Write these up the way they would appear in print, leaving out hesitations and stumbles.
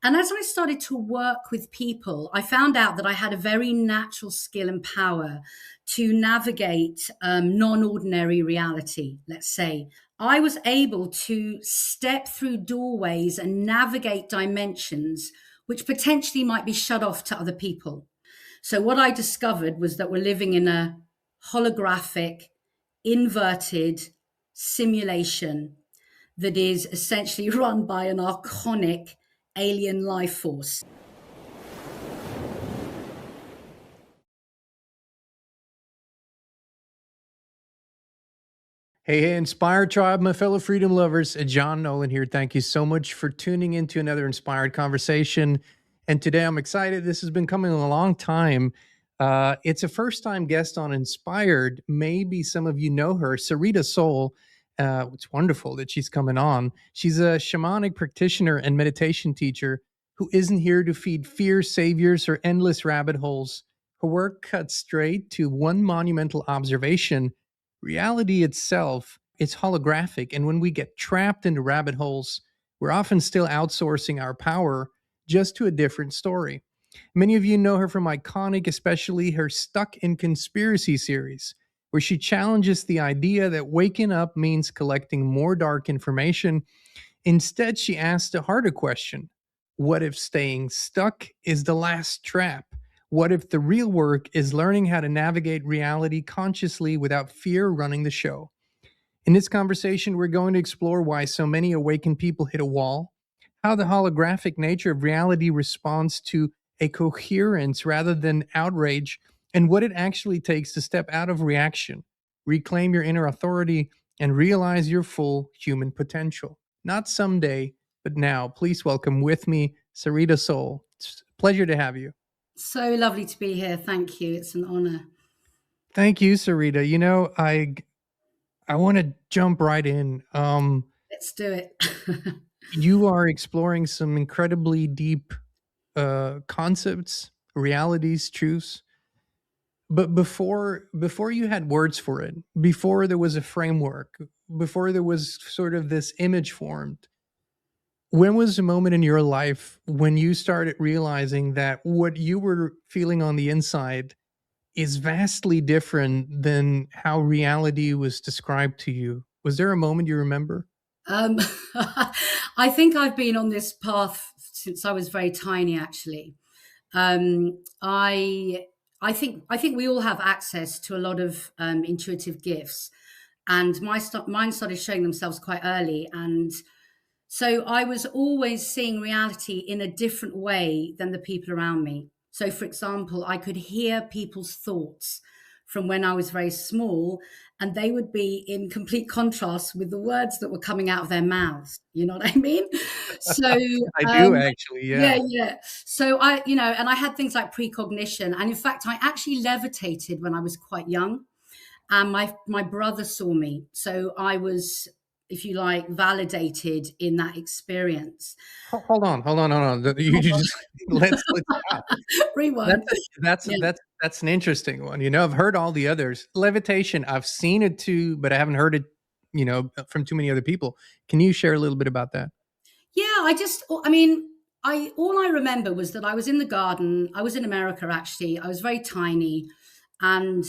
And as I started to work with people, I found out that I had a very natural skill and power to navigate non-ordinary reality, let's say. I was able to step through doorways and navigate dimensions which potentially might be shut off to other people. So what I discovered was that we're living in a holographic, inverted simulation that is essentially run by an archonic alien life force. Hey, Inspired Tribe, my fellow freedom lovers. John Nolan here. Thank you so much for tuning into another inspired conversation. And today I'm excited. This has been coming a long time. It's a first time guest on Inspired. Maybe some of you know her, Sarita Sol. It's wonderful that she's coming on. She's a shamanic practitioner and meditation teacher who isn't here to feed fear saviors or endless rabbit holes. Her work cuts straight to one monumental observation. Reality itself is holographic, and when we get trapped into rabbit holes, we're often still outsourcing our power just to a different story. Many of you know her from iconic, especially her Stuck in Conspiracy series, where she challenges the idea that waking up means collecting more dark information. Instead, she asks a harder question: what if staying stuck is the last trap? What if the real work is learning how to navigate reality consciously without fear running the show? In this conversation, we're going to explore why so many awakened people hit a wall, how the holographic nature of reality responds to a coherence rather than outrage, and what it actually takes to step out of reaction, reclaim your inner authority, and realize your full human potential. Not someday, but now. Please welcome with me, Sarita Sol. It's a pleasure to have you. So lovely to be here. Thank you. It's an honor. Thank you, Sarita. You know, I want to jump right in. Let's do it. You are exploring some incredibly deep concepts, realities, truths. But before you had words for it, before there was a framework, before there was sort of this image formed, when was the moment in your life when you started realizing that what you were feeling on the inside is vastly different than how reality was described to you? Was there a moment you remember? Um, I think I've been on this path since I was very tiny, actually. Um, I I think we all have access to a lot of intuitive gifts, and mine started showing themselves quite early, and so I was always seeing reality in a different way than the people around me. So, for example, I could hear people's thoughts from when I was very small, and they would be in complete contrast with the words that were coming out of their mouths. You know what I mean? So, I do um, actually, yeah, yeah. yeah. So and I had things like precognition, and in fact, I actually levitated when I was quite young, and my brother saw me, so I was, if you like, validated in that experience. Hold on. You just let's stop. Rewind. Yeah. That's an interesting one. You know, I've heard all the others. Levitation, I've seen it too, but I haven't heard it, from too many other people. Can you share a little bit about that? Yeah, I mean, I all I remember was that I was in the garden. I was in America, actually. I was very tiny, and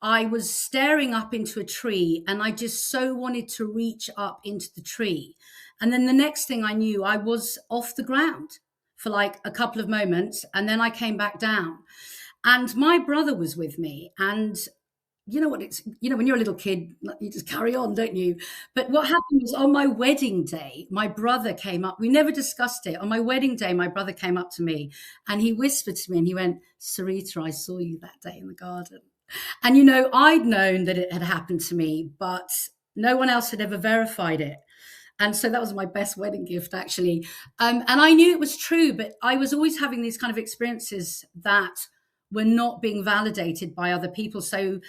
I was staring up into a tree, and I just so wanted to reach up into the tree. And then the next thing I knew, I was off the ground for like a couple of moments, and then I came back down. And my brother was with me, and you know what it's, when you're a little kid, you just carry on, don't you? But what happened was, on my wedding day, my brother came up. We never discussed it. On my wedding day, my brother came up to me and he whispered to me and he went, Sarita, I saw you that day in the garden. And I'd known that it had happened to me, but no one else had ever verified it. And so that was my best wedding gift, actually. And I knew it was true, but I was always having these kind of experiences that were not being validated by other people. So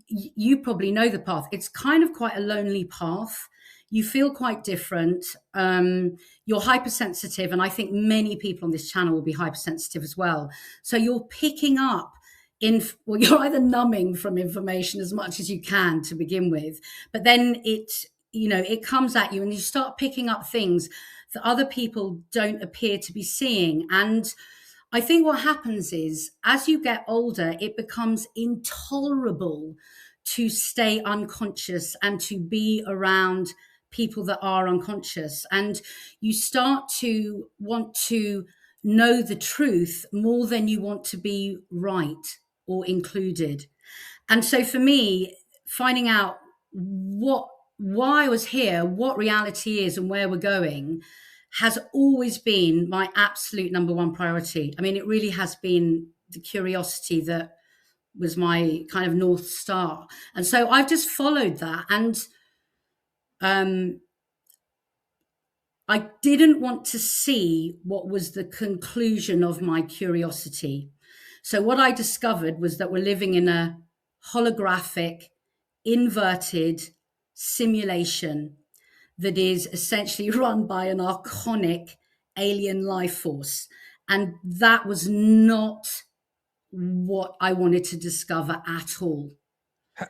you probably know the path. It's kind of quite a lonely path. You feel quite different. You're hypersensitive, and I think many people on this channel will be hypersensitive as well. So you're picking up you're either numbing from information as much as you can to begin with, but then it comes at you and you start picking up things that other people don't appear to be seeing. And I think what happens is, as you get older, it becomes intolerable to stay unconscious and to be around people that are unconscious. And you start to want to know the truth more than you want to be right or included. And so for me, finding out why I was here, what reality is, and where we're going has always been my absolute number one priority. I mean, it really has been the curiosity that was my kind of North Star. And so I've just followed that. And I didn't want to see what was the conclusion of my curiosity. So what I discovered was that we're living in a holographic, inverted simulation that is essentially run by an archonic alien life force. And that was not what I wanted to discover at all.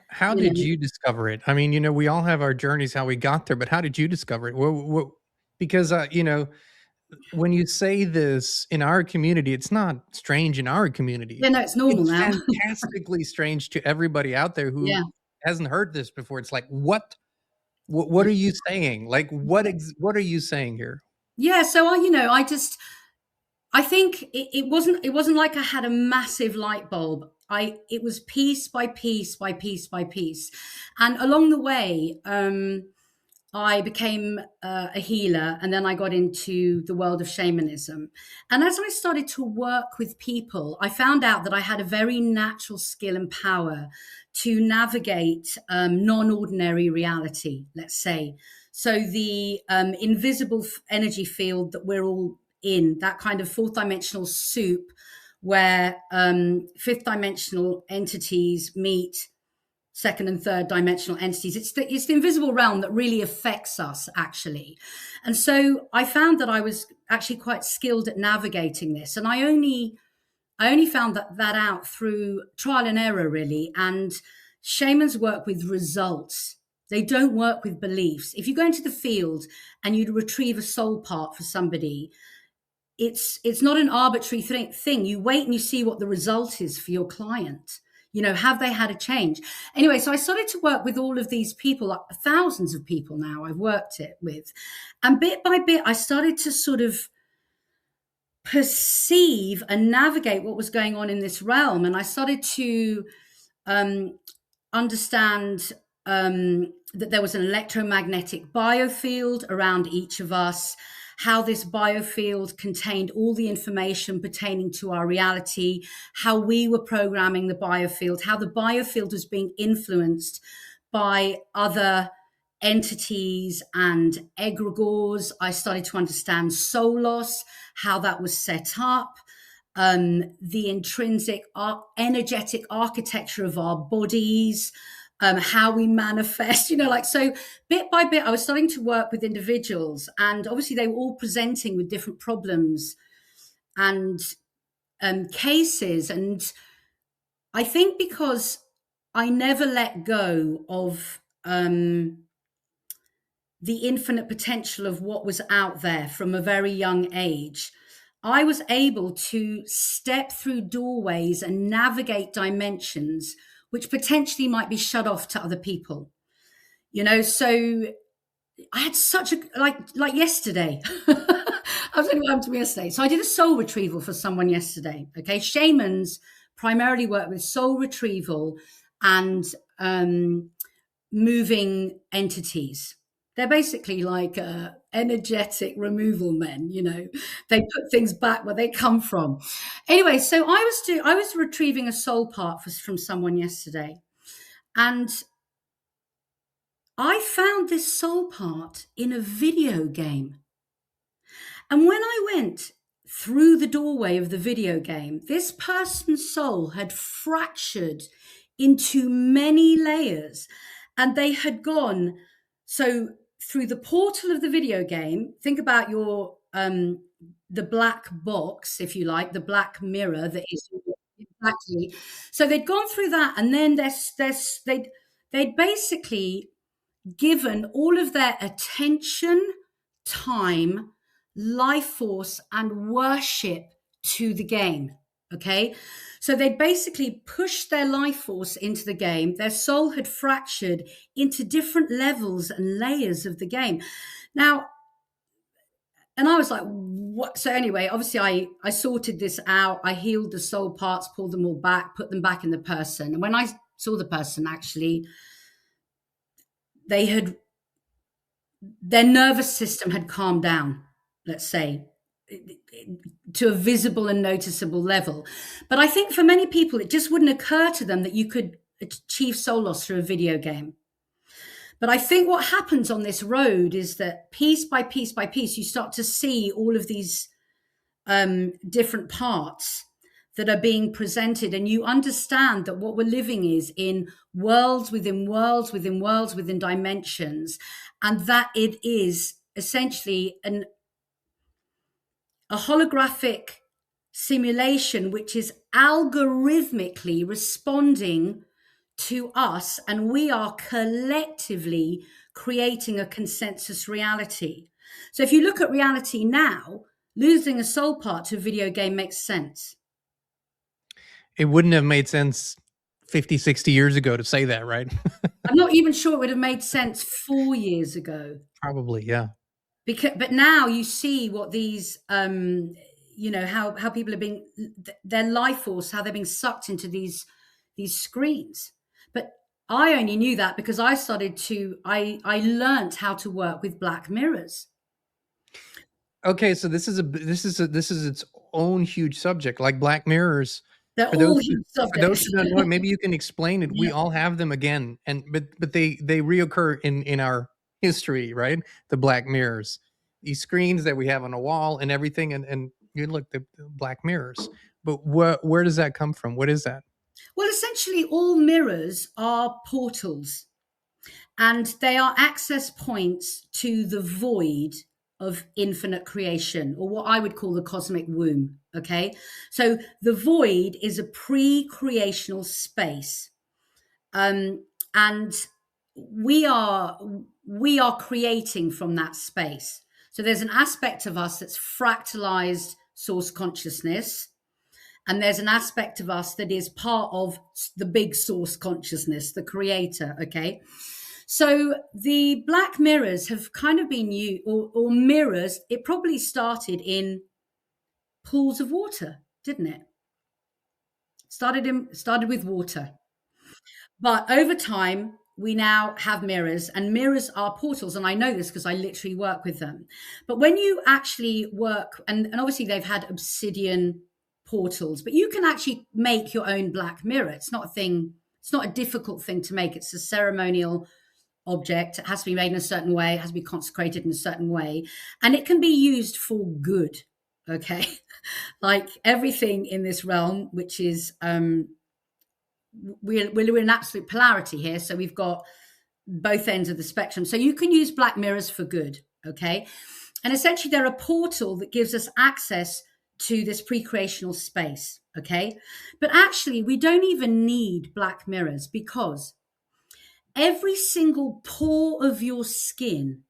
How did you discover it? I mean, we all have our journeys, how we got there, but how did you discover it? Because, when you say this in our community, it's not strange in our community. Yeah, no, it's normal It's now. fantastically strange to everybody out there who Yeah. hasn't heard this before. It's like, what are you saying? Like, what are you saying here? Yeah. So I think it wasn't like I had a massive light bulb. It was piece by piece by piece by piece. And along the way, I became a healer, and then I got into the world of shamanism. And as I started to work with people, I found out that I had a very natural skill and power to navigate non-ordinary reality, let's say. So the invisible energy field that we're all in, that kind of fourth dimensional soup where fifth dimensional entities meet second and third dimensional entities. It's the invisible realm that really affects us, actually. And so I found that I was actually quite skilled at navigating this. And I only found that out through trial and error, really. And shamans work with results. They don't work with beliefs. If you go into the field and you retrieve a soul part for somebody, it's not an arbitrary thing. You wait and you see what the result is for your client. Have they had a change? Anyway, so I started to work with all of these people, thousands of people now I've worked it with. And bit by bit, I started to sort of perceive and navigate what was going on in this realm. And I started to understand that there was an electromagnetic biofield around each of us, how this biofield contained all the information pertaining to our reality, how we were programming the biofield, how the biofield was being influenced by other entities and egregores. I started to understand soul loss, how that was set up, the intrinsic energetic architecture of our bodies, how we manifest, so bit by bit, I was starting to work with individuals, and obviously they were all presenting with different problems and cases. And I think because I never let go of the infinite potential of what was out there from a very young age, I was able to step through doorways and navigate dimensions which potentially might be shut off to other people. So I had such a, like yesterday, I was telling you what happened to me yesterday. So I did a soul retrieval for someone yesterday. Okay. Shamans primarily work with soul retrieval and moving entities. They're basically like energetic removal men, They put things back where they come from. Anyway, so I was retrieving a soul part from someone yesterday, and I found this soul part in a video game. And when I went through the doorway of the video game, this person's soul had fractured into many layers, and they had gone through the portal of the video game. Think about your the black box, if you like, the black mirror that is exactly. So they'd gone through that, and then they'd basically given all of their attention, time, life force and worship to the game. Okay. So they'd basically pushed their life force into the game. Their soul had fractured into different levels and layers of the game. Now, and I was like, what? So anyway, obviously I sorted this out. I healed the soul parts, pulled them all back, put them back in the person. And when I saw the person, actually, their nervous system had calmed down, let's say, to a visible and noticeable level. But I think for many people, it just wouldn't occur to them that you could achieve soul loss through a video game. But I think what happens on this road is that piece by piece by piece, you start to see all of these different parts that are being presented, and you understand that what we're living is in worlds within worlds within worlds within dimensions, and that it is essentially a holographic simulation which is algorithmically responding to us, and we are collectively creating a consensus reality. So if you look at reality now, losing a soul part to a video game makes sense. It wouldn't have made sense 50, 60 years ago to say that, right? I'm not even sure it would have made sense 4 years ago. Probably, yeah. But now you see what these, how people are being, their life force, how they're being sucked into these screens. But I only knew that because I learned how to work with black mirrors. Okay, so this is its own huge subject, like black mirrors. They're all huge subjects. For those who don't know, maybe you can explain it. Yeah. We all have them again, but they reoccur in our history, right? The black mirrors, these screens that we have on the wall and everything, and you look the black mirrors. But where does that come from? What is that? Well, essentially, all mirrors are portals, and they are access points to the void of infinite creation, or what I would call the cosmic womb. Okay, so the void is a pre-creational space, and we are creating from that space. So there's an aspect of us that's fractalized source consciousness, and there's an aspect of us that is part of the big source consciousness, the creator. Okay. So the black mirrors have kind of been used, or mirrors, it probably started in pools of water, didn't it? Started with water. But over time, we now have mirrors, and mirrors are portals. And I know this because I literally work with them. But when you actually work, and obviously they've had obsidian portals, but you can actually make your own black mirror. It's not a difficult thing to make. It's a ceremonial object. It has to be made in a certain way. It has to be consecrated in a certain way. And it can be used for good. Okay. Like everything in this realm, which is, we're in absolute polarity here. So we've got both ends of the spectrum. So you can use black mirrors for good. Okay. And essentially they're a portal that gives us access to this pre-creational space. Okay. But actually we don't even need black mirrors, because every single pore of your skin,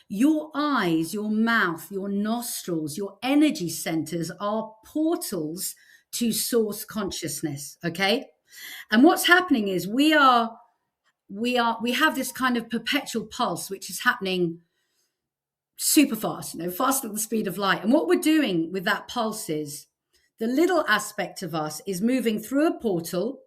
your eyes, your mouth, your nostrils, your energy centers are portals to source consciousness. Okay. And what's happening is we have this kind of perpetual pulse, which is happening super fast, faster than the speed of light. And what we're doing with that pulse is the little aspect of us is moving through a portal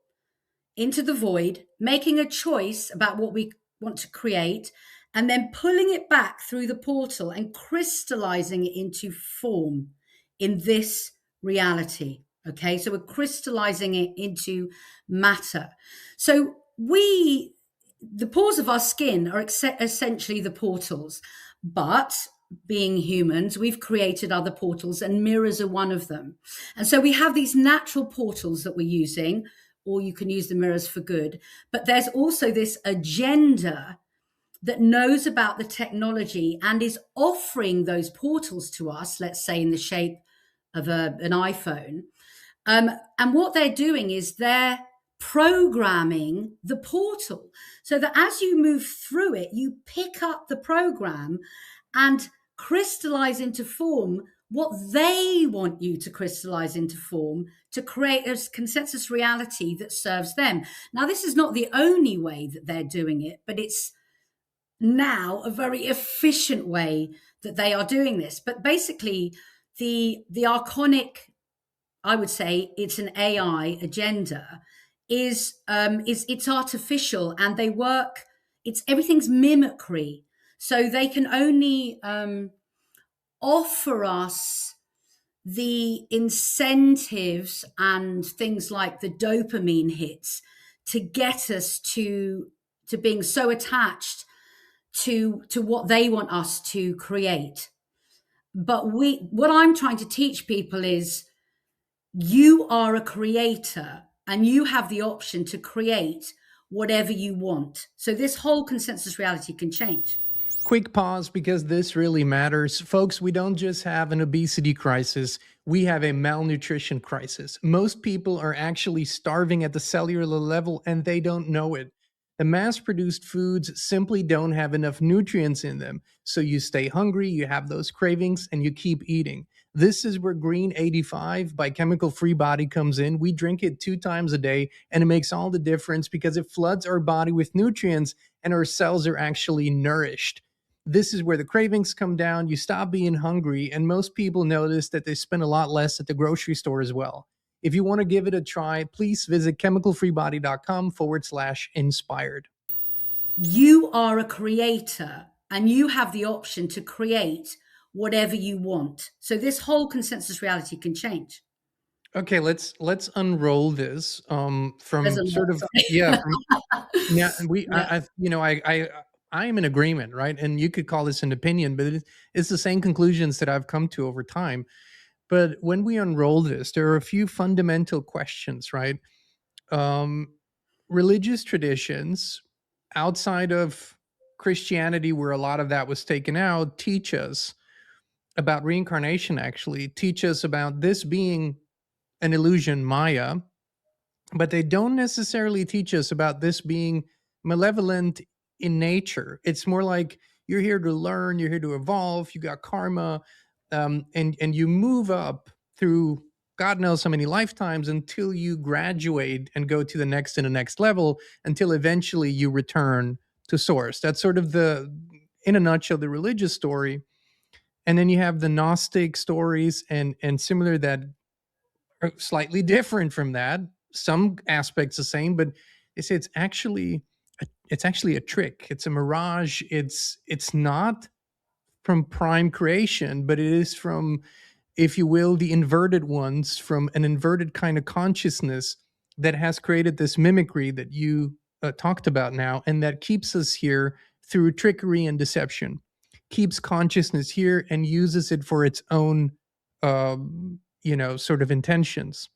into the void, making a choice about what we want to create, and then pulling it back through the portal and crystallizing it into form in this reality. Okay, so we're crystallizing it into matter. So the pores of our skin are essentially the portals, but being humans, we've created other portals, and mirrors are one of them. And so we have these natural portals that we're using, or you can use the mirrors for good. But there's also this agenda that knows about the technology and is offering those portals to us, let's say in the shape of an iPhone. And what they're doing is they're programming the portal so that as you move through it, you pick up the program and crystallize into form what they want you to crystallize into form to create a consensus reality that serves them. Now, this is not the only way that they're doing it, but it's now a very efficient way that they are doing this. But basically, the archonic, I would say it's an AI agenda, is it's artificial, and they work. It's everything's mimicry, so they can only offer us the incentives and things like the dopamine hits to get us to being so attached to what they want us to create. But what I'm trying to teach people is you are a creator and you have the option to create whatever you want. So this whole consensus reality can change. Quick pause, because this really matters. Folks, we don't just have an obesity crisis, we have a malnutrition crisis. Most people are actually starving at the cellular level and they don't know it. The mass-produced foods simply don't have enough nutrients in them. So you stay hungry, you have those cravings, and you keep eating. This is where Green 85 by Chemical Free Body comes in. We drink it 2 times a day, and it makes all the difference because it floods our body with nutrients and our cells are actually nourished. This is where the cravings come down, you stop being hungry, and most people notice that they spend a lot less at the grocery store as well. If you want to give it a try, please visit chemicalfreebody.com/inspired. You are a creator and you have the option to create whatever you want. So this whole consensus reality can change. Okay, let's unroll this from sort of Sorry. yeah, from, yeah, we Yeah. I am in agreement, right? And you could call this an opinion, but it's the same conclusions that I've come to over time. But when we unroll this, there are a few fundamental questions, right? Religious traditions outside of Christianity, where a lot of that was taken out, teach us about reincarnation, actually, teach us about this being an illusion, Maya, but they don't necessarily teach us about this being malevolent in nature. It's more like you're here to learn, you're here to evolve, you got karma, and you move up through God knows how many lifetimes until you graduate and go to the next and the next level until eventually you return to source. That's sort of in a nutshell, the religious story. And then you have the Gnostic stories and similar that are slightly different from that. Some aspects the same, but they say it's actually a trick. It's a mirage. It's not from prime creation, but it is from, if you will, the inverted ones, from an inverted kind of consciousness that has created this mimicry that you talked about now, and that keeps us here through trickery and deception, keeps consciousness here and uses it for its own sort of intentions.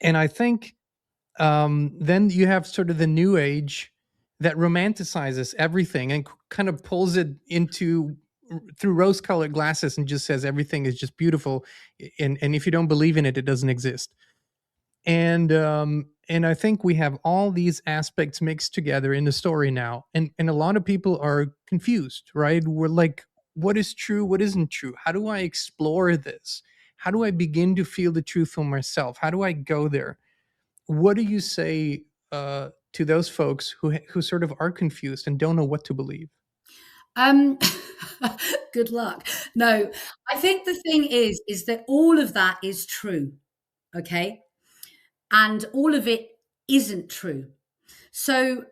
And I think then you have sort of the new age that romanticizes everything and kind of pulls it into through rose-colored glasses and just says everything is just beautiful, and if you don't believe in it, it doesn't exist. And I think we have all these aspects mixed together in the story now, and a lot of people are confused, right? We're like, what is true, what isn't true? How do I explore this? How do I begin to feel the truth for myself? How do I go there? What do you say to those folks who sort of are confused and don't know what to believe? Um, good luck. No, I think the thing is that all of that is true. Okay. And all of it isn't true. So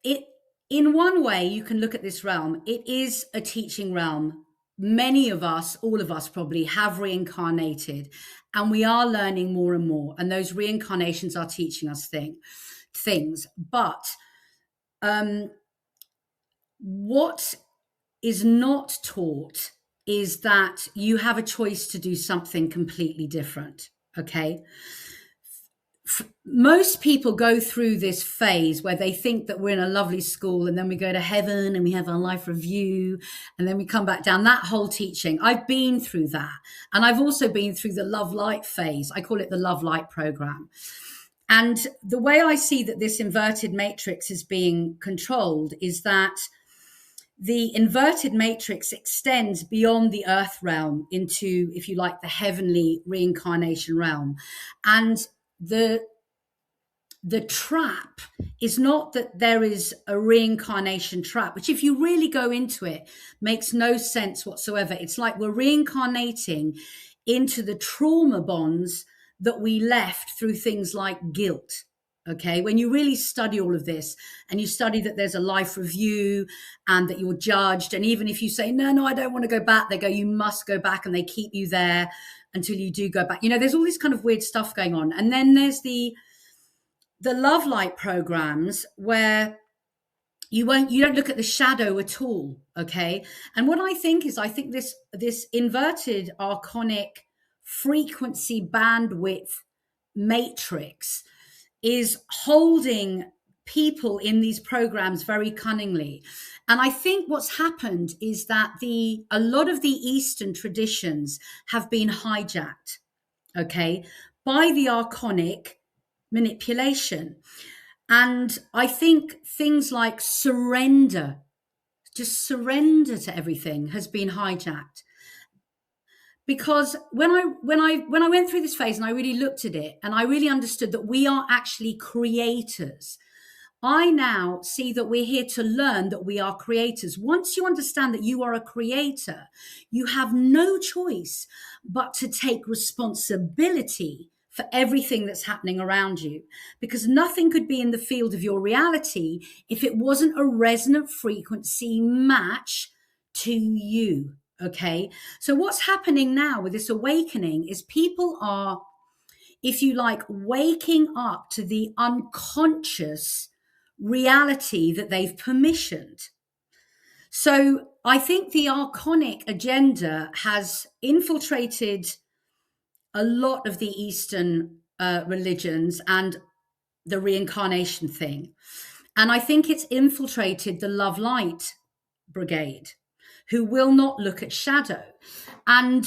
it, in one way, you can look at this realm. It is a teaching realm. Many of us, all of us probably, have reincarnated, and we are learning more and more. And those reincarnations are teaching us things. But what is not taught is that you have a choice to do something completely different. Okay. Most people go through this phase where they think that we're in a lovely school and then we go to heaven and we have our life review and then we come back down. That whole teaching, I've been through that. And I've also been through the love light phase. I call it the love light program. And the way I see that this inverted matrix is being controlled is that the inverted matrix extends beyond the earth realm into, if you like, the heavenly reincarnation realm. And the trap is not that there is a reincarnation trap, which, if you really go into it, makes no sense whatsoever. It's like we're reincarnating into the trauma bonds that we left through things like guilt. Okay, when you really study all of this and you study that there's a life review and that you're judged, and even if you say, no, I don't want to go back, they go, you must go back, and they keep you there until you do go back. There's all this kind of weird stuff going on. And then there's the love light programs where you don't look at the shadow at all. Okay. And what I think this inverted archonic frequency bandwidth matrix is holding people in these programs very cunningly. And I think what's happened is that a lot of the Eastern traditions have been hijacked, okay, by the archonic manipulation. And I think things like surrender, just surrender to everything, has been hijacked. Because when I went through this phase and I really looked at it and I really understood that we are actually creators, I now see that we're here to learn that we are creators. Once you understand that you are a creator, you have no choice but to take responsibility for everything that's happening around you, because nothing could be in the field of your reality if it wasn't a resonant frequency match to you. Okay. So what's happening now with this awakening is people are, if you like, waking up to the unconscious reality that they've permissioned. So I think the archonic agenda has infiltrated a lot of the Eastern religions and the reincarnation thing. And I think it's infiltrated the love light brigade, who will not look at shadow. And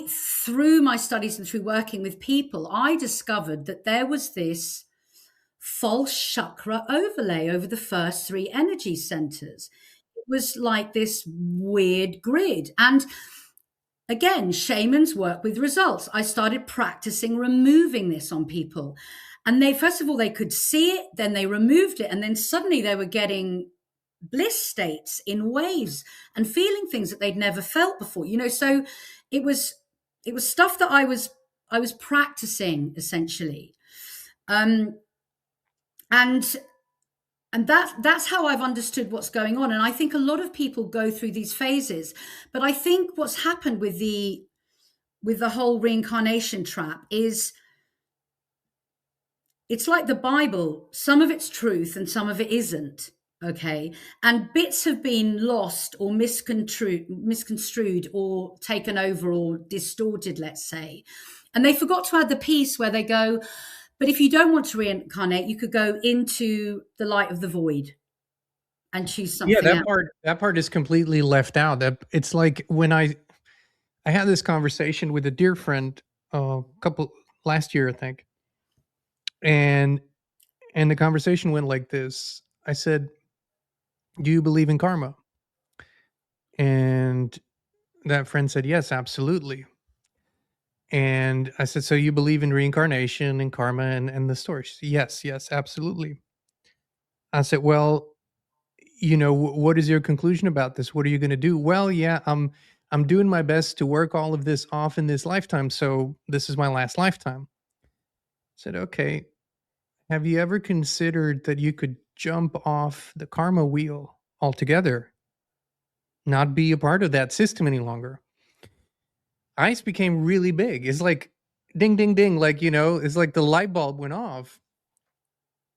through my studies and through working with people, I discovered that there was this false chakra overlay over the first 3 energy centers. It was like this weird grid. And again, shamans work with results. I started practicing removing this on people. And first of all, they could see it, then they removed it. And then suddenly they were getting bliss states in waves and feeling things that they'd never felt before. So it was stuff that I was practicing essentially. And that's how I've understood what's going on. And I think a lot of people go through these phases. But I think what's happened with the whole reincarnation trap is it's like the Bible. Some of it's truth and some of it isn't. Okay. And bits have been lost or misconstrued or taken over or distorted, let's say. And they forgot to add the piece where they go, but if you don't want to reincarnate, you could go into the light of the void and choose something else. That part is completely left out. It's like when I had this conversation with a dear friend last year, I think. And the conversation went like this. I said, do you believe in karma? And that friend said, yes, absolutely. And I said, so you believe in reincarnation and karma and the stories? Yes, absolutely. I said, well, what is your conclusion about this? What are you going to do? Well, yeah, I'm doing my best to work all of this off in this lifetime. So this is my last lifetime. I said, okay. Have you ever considered that you could jump off the karma wheel altogether? Not be a part of that system any longer? Eyes became really big. It's like ding, ding, ding. Like, it's like the light bulb went off.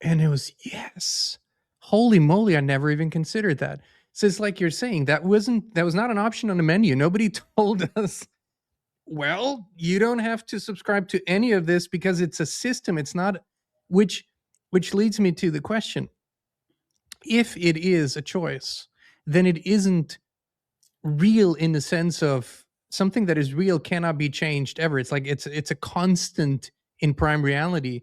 And it was, yes. Holy moly, I never even considered that. So it's like you're saying, that was not an option on the menu. Nobody told us, well, you don't have to subscribe to any of this because it's a system. It's not, which leads me to the question. If it is a choice, then it isn't real in the sense of something that is real cannot be changed ever. It's like it's a constant in prime reality.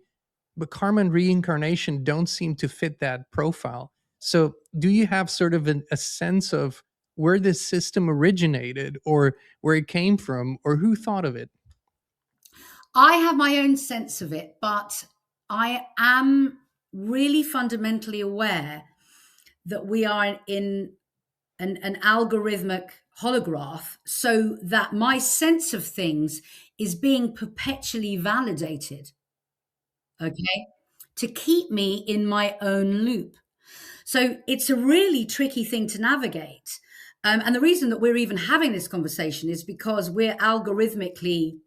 But karma and reincarnation don't seem to fit that profile. So do you have sort of a sense of where this system originated, or where it came from, or who thought of it? I have my own sense of it, but I am really fundamentally aware that we are in an algorithmic holograph, so that my sense of things is being perpetually validated, okay, to keep me in my own loop. So it's a really tricky thing to navigate. And the reason that we're even having this conversation is because we're algorithmically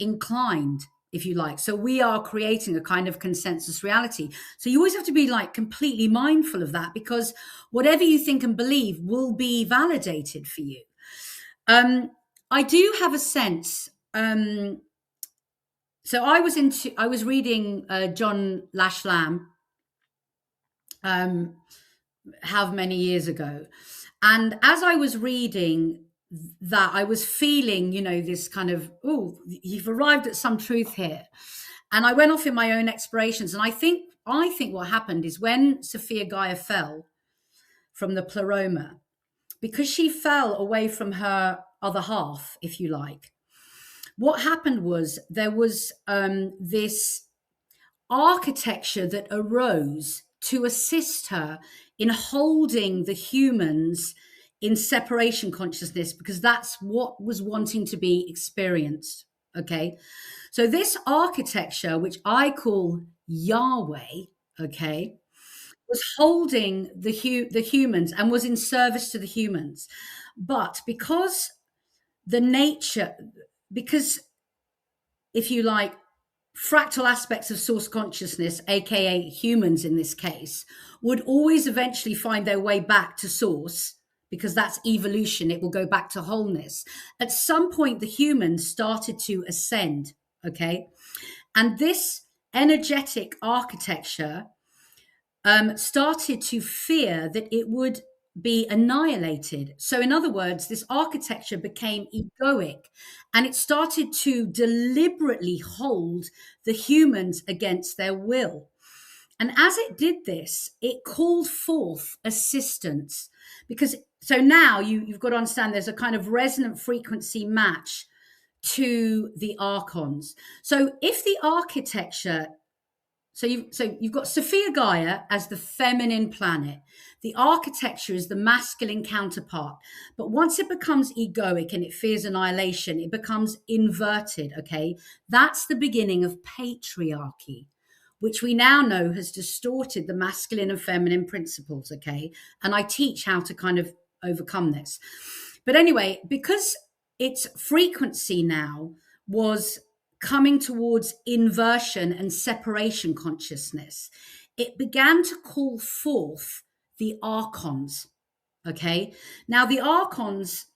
inclined, if you like. So we are creating a kind of consensus reality. So you always have to be like completely mindful of that, because whatever you think and believe will be validated for you. I do have a sense. So I was reading John Lashlam how many years ago, and as I was reading that, I was feeling, this kind of, oh, you've arrived at some truth here. And I went off in my own explorations. And I think what happened is, when Sophia Gaia fell from the pleroma, because she fell away from her other half, if you like, what happened was there was this architecture that arose to assist her in holding the humans in separation consciousness, because that's what was wanting to be experienced. Okay. So this architecture, which I call Yahweh, okay, was holding the humans and was in service to the humans. But because if you like, fractal aspects of source consciousness, aka humans in this case, would always eventually find their way back to source, because that's evolution. It will go back to wholeness. At some point, the humans started to ascend, okay? And this energetic architecture started to fear that it would be annihilated. So in other words, this architecture became egoic, and it started to deliberately hold the humans against their will. And as it did this, it called forth assistance, because so now you've got to understand there's a kind of resonant frequency match to the archons. So if the architecture, so you've got Sophia Gaia as the feminine planet. The architecture is the masculine counterpart. But once it becomes egoic and it fears annihilation, it becomes inverted, okay? That's the beginning of patriarchy, which we now know has distorted the masculine and feminine principles, okay? And I teach how to kind of overcome this. But anyway, because its frequency now was coming towards inversion and separation consciousness, it began to call forth the archons, okay? Now, the archons,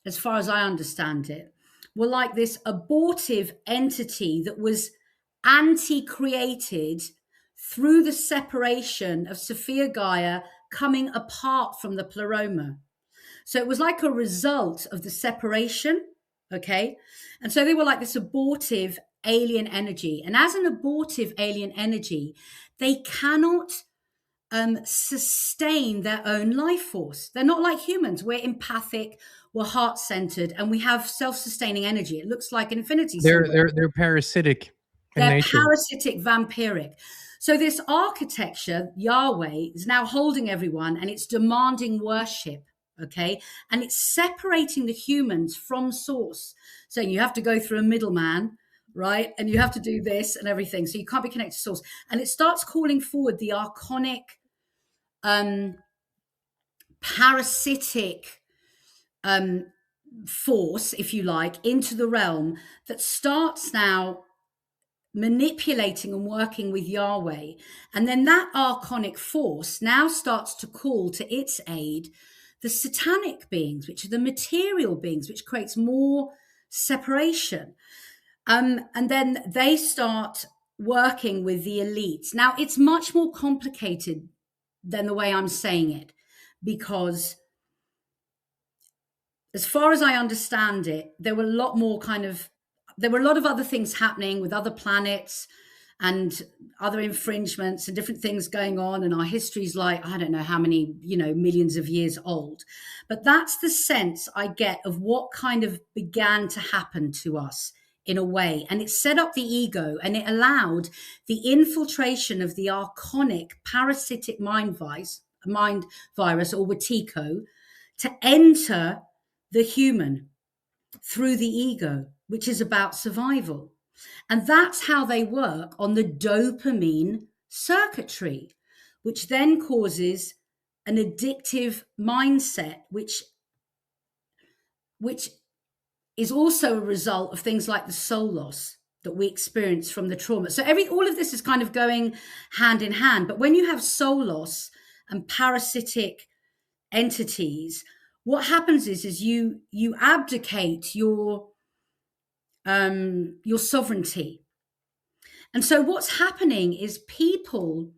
as far as I understand it, were like this abortive entity that was anti-created through the separation of Sophia Gaia coming apart from the pleroma. So it was like a result of the separation, okay? And so they were like this abortive alien energy. And as an abortive alien energy, they cannot sustain their own life force. They're not like humans. We're empathic, we're heart-centered, and we have self-sustaining energy. It looks like an infinity symbol. They're parasitic in They're nature. parasitic, vampiric. So this architecture, Yahweh, is now holding everyone, and it's demanding worship, okay? And it's separating the humans from source, saying you have to go through a middleman, right? And you have to do this and everything. So you can't be connected to source. And it starts calling forward the archonic, parasitic force, if you like, into the realm that starts now manipulating and working with Yahweh. And then that archonic force now starts to call to its aid the satanic beings, which are the material beings, which creates more separation. And then they start working with the elites. Now, it's much more complicated than the way I'm saying it, because as far as I understand it, there were a lot of other things happening with other planets and other infringements and different things going on, and our history's like, I don't know how many, millions of years old. But that's the sense I get of what kind of began to happen to us in a way. And it set up the ego, and it allowed the infiltration of the archonic parasitic mind virus, or Wetiko, to enter the human through the ego, which is about survival. And that's how they work on the dopamine circuitry, which then causes an addictive mindset, which is also a result of things like the soul loss that we experience from the trauma. So all of this is kind of going hand in hand. But when you have soul loss and parasitic entities, what happens is you abdicate your sovereignty. And so what's happening is people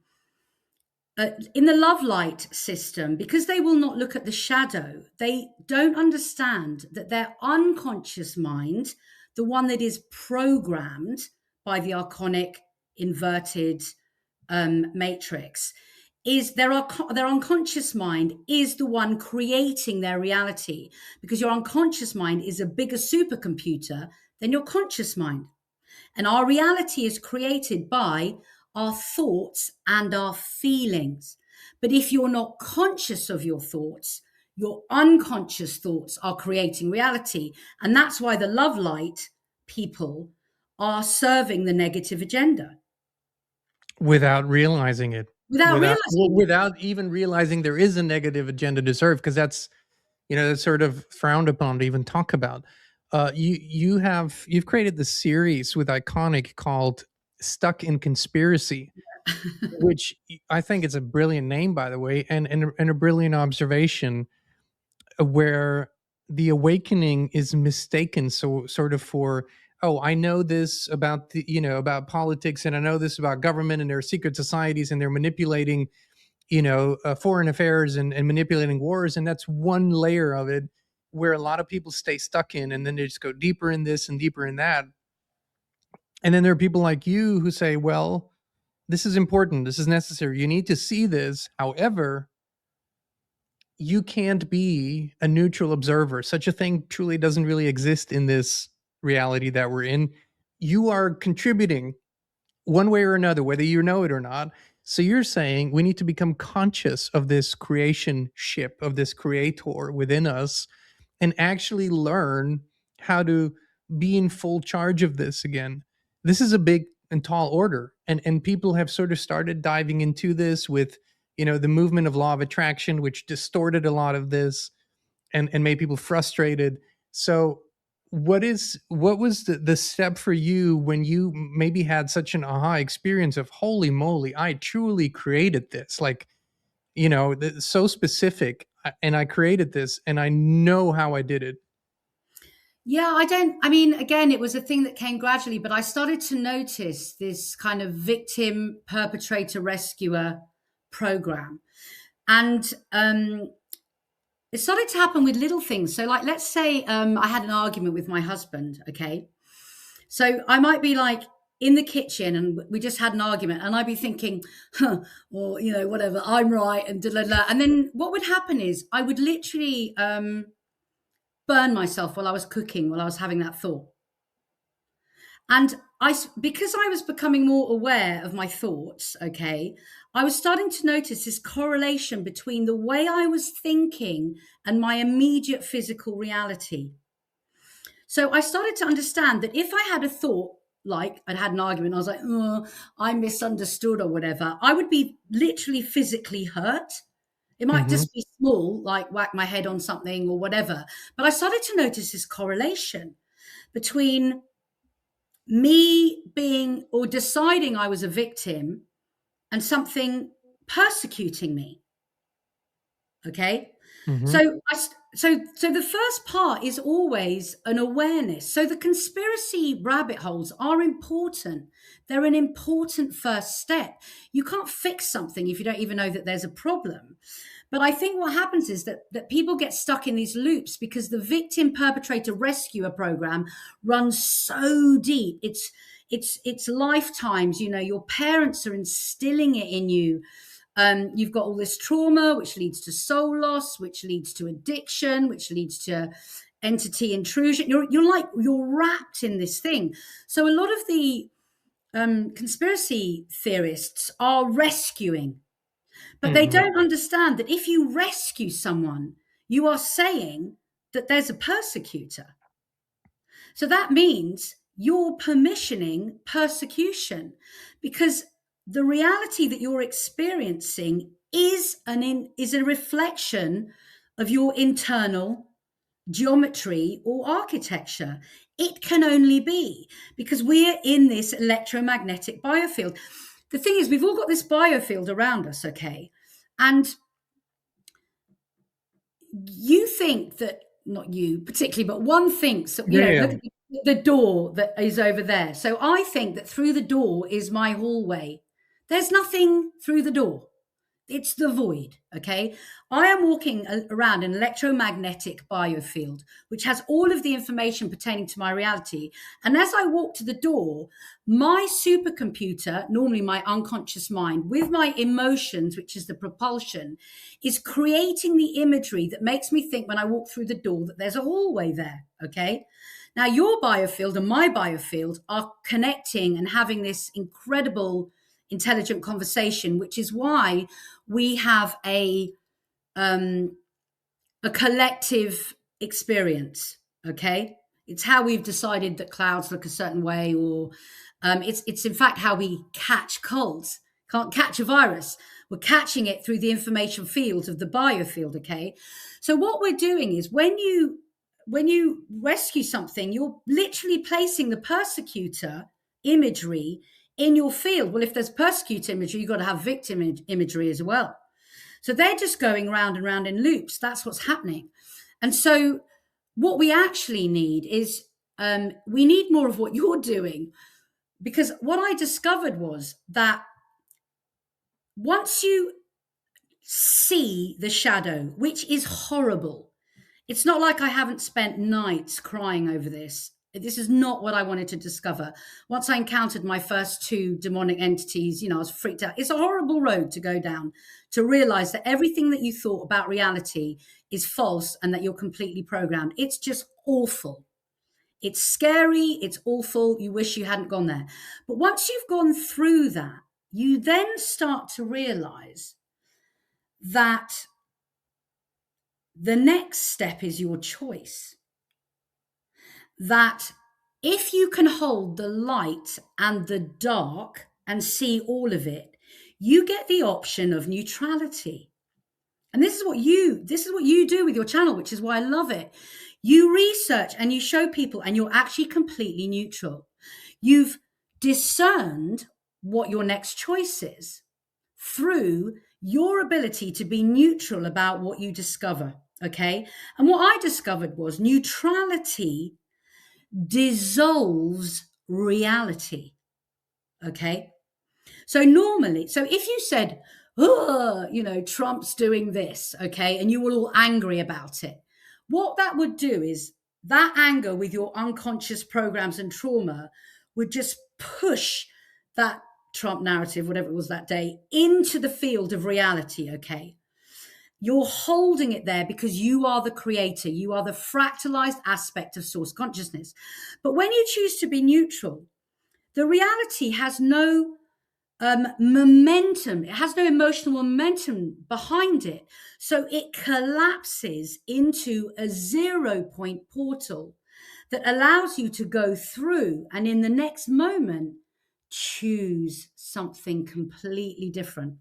in the love light system, because they will not look at the shadow, they don't understand that their unconscious mind, the one that is programmed by the archonic inverted matrix, is their unconscious mind is the one creating their reality, because your unconscious mind is a bigger supercomputer than your conscious mind. And our reality is created by our thoughts and our feelings. But if you're not conscious of your thoughts, your unconscious thoughts are creating reality. And that's why the love light people are serving the negative agenda. Without realizing it. Without even realizing there is a negative agenda to serve, because that's sort of frowned upon to even talk about. You've created this series with Iconic called Stuck in Conspiracy, which I think is a brilliant name, by the way, and a brilliant observation, where the awakening is mistaken so sort of for, oh, I know this about about politics, and I know this about government and their secret societies, and they're manipulating foreign affairs and manipulating wars, and that's one layer of it where a lot of people stay stuck in, and then they just go deeper in this and deeper in that. And then there are people like you who say, well, this is important, this is necessary, you need to see this. However, you can't be a neutral observer. Such a thing truly doesn't really exist in this reality that we're in. You are contributing one way or another, whether you know it or not. So you're saying we need to become conscious of this creation ship, of this creator within us, and actually learn how to be in full charge of this again. This is a big and tall order. And people have sort of started diving into this with, the movement of law of attraction, which distorted a lot of this and made people frustrated. So what was the step for you when you maybe had such an aha experience of, holy moly, I truly created this, like, so specific, and I created this and I know how I did it? Yeah, again, it was a thing that came gradually, but I started to notice this kind of victim, perpetrator, rescuer program. And it started to happen with little things. So, like, let's say I had an argument with my husband, okay? So I might be like in the kitchen and we just had an argument, and I'd be thinking, or, whatever, I'm right, and da-da-da. And then what would happen is I would literally burn myself while I was cooking, while I was having that thought. And because I was becoming more aware of my thoughts, okay, I was starting to notice this correlation between the way I was thinking and my immediate physical reality. So I started to understand that if I had a thought, like I'd had an argument, I was like, oh, I misunderstood or whatever, I would be literally physically hurt. It might just be small, like whack my head on something or whatever. But I started to notice this correlation between me being or deciding I was a victim and something persecuting me. Okay. So the first part is always an awareness. So the conspiracy rabbit holes are important. They're an important first step. You can't fix something if you don't even know that there's a problem. But I think what happens is that people get stuck in these loops because the victim perpetrator rescuer program runs so deep. it's lifetimes. You know, your parents are instilling it in you. You've got all this trauma, which leads to soul loss, which leads to addiction, which leads to entity intrusion. You're wrapped in this thing. So a lot of the conspiracy theorists are rescuing, but they don't understand that if you rescue someone, you are saying that there's a persecutor. So that means you're permissioning persecution, because the reality that you're experiencing is a reflection of your internal geometry or architecture. It can only be because we're in this electromagnetic biofield. The thing is, we've all got this biofield around us, okay? And you think that, not you particularly, but one thinks that, look at the door that is over there. So I think that through the door is my hallway. There's nothing through the door. It's the void, okay? I am walking around an electromagnetic biofield, which has all of the information pertaining to my reality. And as I walk to the door, my supercomputer, normally my unconscious mind, with my emotions, which is the propulsion, is creating the imagery that makes me think when I walk through the door that there's a hallway there, okay? Now, your biofield and my biofield are connecting and having this incredible intelligent conversation, which is why we have a collective experience. Okay, it's how we've decided that clouds look a certain way, or it's in fact how we catch colds. Can't catch a virus. We're catching it through the information fields of the biofield. Okay, so what we're doing is when you rescue something, you're literally placing the persecutor imagery in your field. Well, if there's persecutor imagery, you've got to have victim imagery as well. So they're just going round and round in loops. That's what's happening. And so what we actually need is we need more of what you're doing, because what I discovered was that once you see the shadow, which is horrible, it's not like I haven't spent nights crying over this. This is not what I wanted to discover. Once I encountered my first two demonic entities, I was freaked out. It's a horrible road to go down, to realize that everything that you thought about reality is false and that you're completely programmed. It's just awful. It's scary. It's awful. You wish you hadn't gone there. But once you've gone through that, you then start to realize that the next step is your choice. That if you can hold the light and the dark and see all of it, you get the option of neutrality. And this is what you do with your channel, which is why I love it. You research and you show people, and you're actually completely neutral. You've discerned what your next choice is through your ability to be neutral about what you discover. Okay. And what I discovered was neutrality dissolves reality. Okay. So if you said, Trump's doing this, okay, and you were all angry about it, what that would do is that anger with your unconscious programs and trauma would just push that Trump narrative, whatever it was that day, into the field of reality. Okay. You're holding it there because you are the creator. You are the fractalized aspect of source consciousness. But when you choose to be neutral, the reality has no momentum. It has no emotional momentum behind it. So it collapses into a 0 point portal that allows you to go through, and in the next moment, choose something completely different.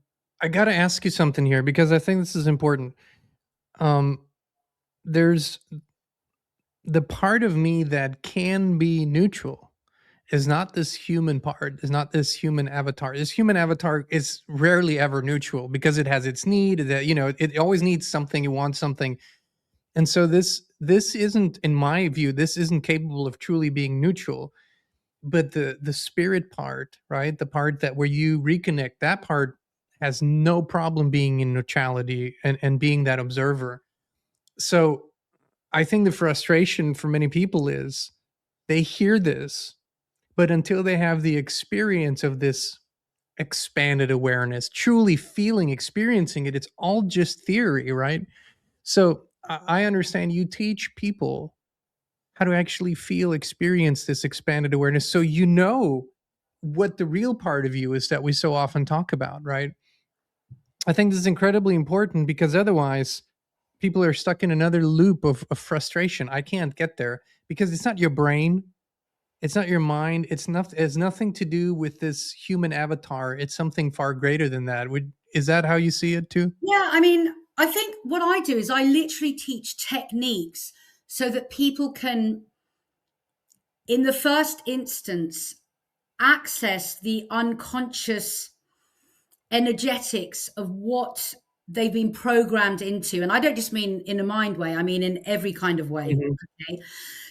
I got to ask you something here, because I think this is important. There's the part of me that can be neutral is not this human part, is not this human avatar. This human avatar is rarely ever neutral because it has its need, that, it always needs something, it wants something. And so this isn't, in my view, this isn't capable of truly being neutral. But the spirit part, right? The part that where you reconnect, that part has no problem being in neutrality and being that observer. So I think the frustration for many people is they hear this But until they have the experience of this expanded awareness, truly feeling, experiencing it, it's all just theory, right? So I understand you teach people how to actually feel, experience this expanded awareness, so you know what the real part of you is that we so often talk about, right? I think this is incredibly important because otherwise people are stuck in another loop of frustration. I can't get there because it's not your brain, it's not your mind, it has nothing to do with this human avatar. It's something far greater than that. Is that how you see it too? Yeah, I mean, I think what I do is I literally teach techniques so that people can, in the first instance, access the unconscious energetics of what they've been programmed into. And I don't just mean in a mind way, I mean in every kind of way. Mhm. Okay.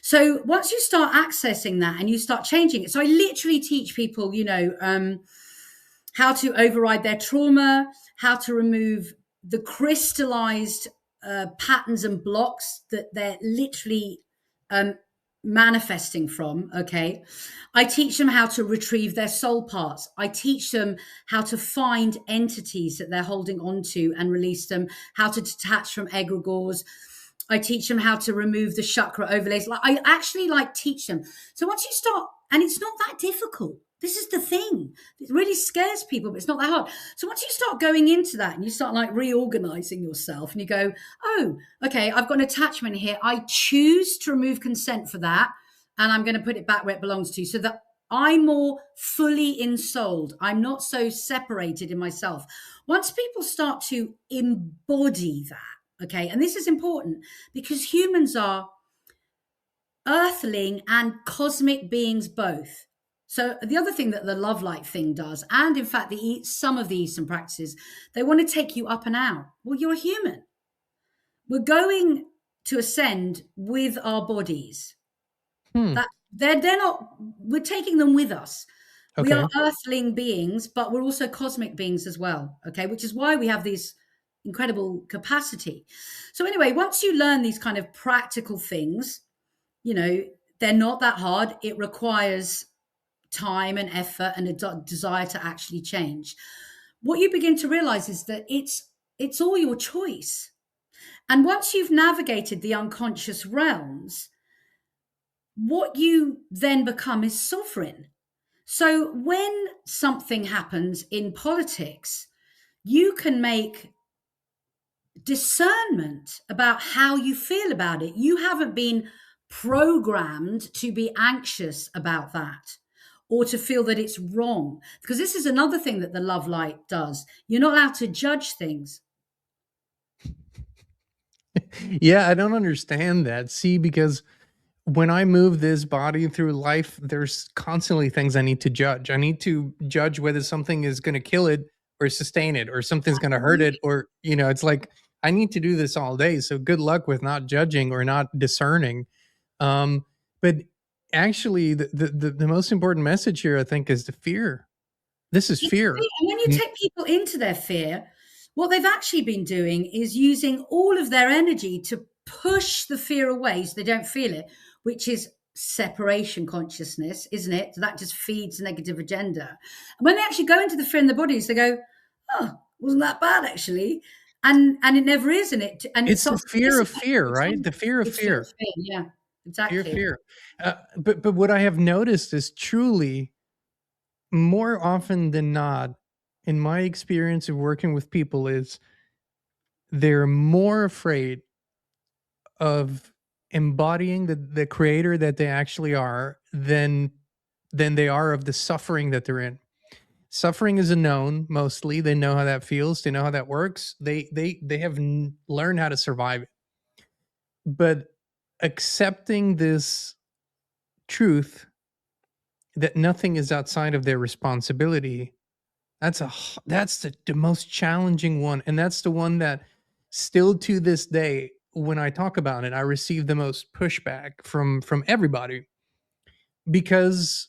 So once you start accessing that and you start changing it, so I literally teach people, how to override their trauma, how to remove the crystallized patterns and blocks that they're literally um, manifesting from. Okay. I teach them how to retrieve their soul parts. I teach them how to find entities that they're holding onto and release them, how to detach from egregores. I teach them how to remove the chakra overlays. Like I actually teach them. So once you start, and it's not that difficult. This is the thing. It really scares people, but it's not that hard. So once you start going into that and you start reorganizing yourself and you go, oh, okay, I've got an attachment here. I choose to remove consent for that. And I'm going to put it back where it belongs to so that I'm more fully ensouled. I'm not so separated in myself. Once people start to embody that, okay, and this is important because humans are earthling and cosmic beings both. So the other thing that the love light thing does, and in fact, some of the Eastern practices, they want to take you up and out. Well, you're a human. We're going to ascend with our bodies. Hmm. That they're not. We're taking them with us. We Okay. are earthling beings, but we're also cosmic beings as well. Okay, which is why we have these incredible capacity. So anyway, once you learn these kind of practical things, they're not that hard. It requires time and effort and a desire to actually change. What you begin to realize is that it's all your choice. And once you've navigated the unconscious realms, what you then become is sovereign. So when something happens in politics, you can make discernment about how you feel about it. You haven't been programmed to be anxious about that or to feel that it's wrong. Because this is another thing that the love light does. You're not allowed to judge things. Yeah, I don't understand that. See, because when I move this body through life, there's constantly things I need to judge. I need to judge whether something is going to kill it or sustain it, or something's going to hurt it, or, it's like I need to do this all day. So good luck with not judging or not discerning. But actually, the most important message here, I think, is the fear. This is fear. And when you take people into their fear, what they've actually been doing is using all of their energy to push the fear away so they don't feel it, which is separation consciousness, isn't it? So that just feeds negative agenda. And when they actually go into the fear in their bodies, they go, oh, wasn't that bad actually? And it never is, and it It's the starts to fear of dissipate. fear, right? The fear of It's fear, fear. it's fear, yeah, Fear, exactly. fear. But what I have noticed is truly more often than not, in my experience of working with people, is they're more afraid of embodying the creator that they actually are than they are of the suffering that they're in. Suffering is a known mostly. They know how that feels. They know how that works. They have learned how to survive it. But accepting this truth that nothing is outside of their responsibility, that's the most challenging one, and that's the one that still to this day, when I talk about it, I receive the most pushback from everybody, because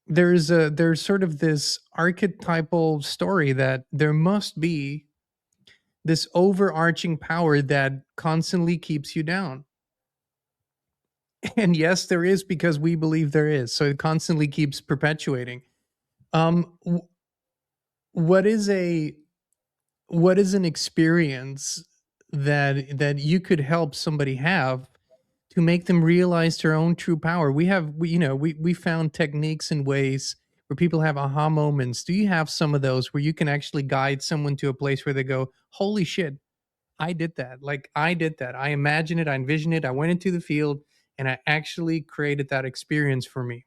there's sort of this archetypal story that there must be this overarching power that constantly keeps you down. And yes, there is, because we believe there is. So it constantly keeps perpetuating. Um, w- what is a what is an experience that you could help somebody have to make them realize their own true power? We found techniques and ways where people have aha moments. Do you have some of those where you can actually guide someone to a place where they go, "Holy shit, I did that. Like, I did that. I imagined it, I envisioned it, I went into the field, and I actually created that experience for me."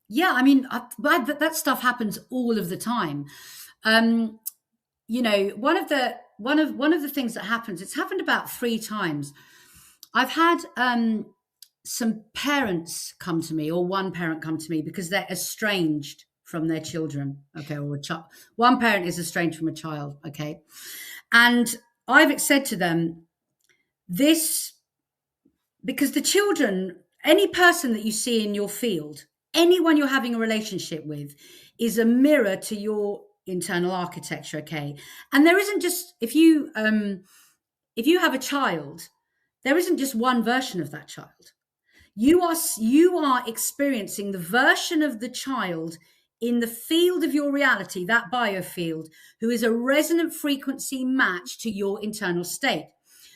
Yeah, I mean, that stuff happens all of the time. Um, one of the things that happens. It's happened about 3 times. I've had some parents come to me, or one parent come to me, because they're estranged from their children. Okay, or a child. One parent is estranged from a child. Okay, and I've said to them this, because the children, any person that you see in your field, anyone you're having a relationship with, is a mirror to your internal architecture. Okay, and there isn't just, if you have a child, there isn't just one version of that child. You are experiencing the version of the child in the field of your reality, that biofield, who is a resonant frequency match to your internal state.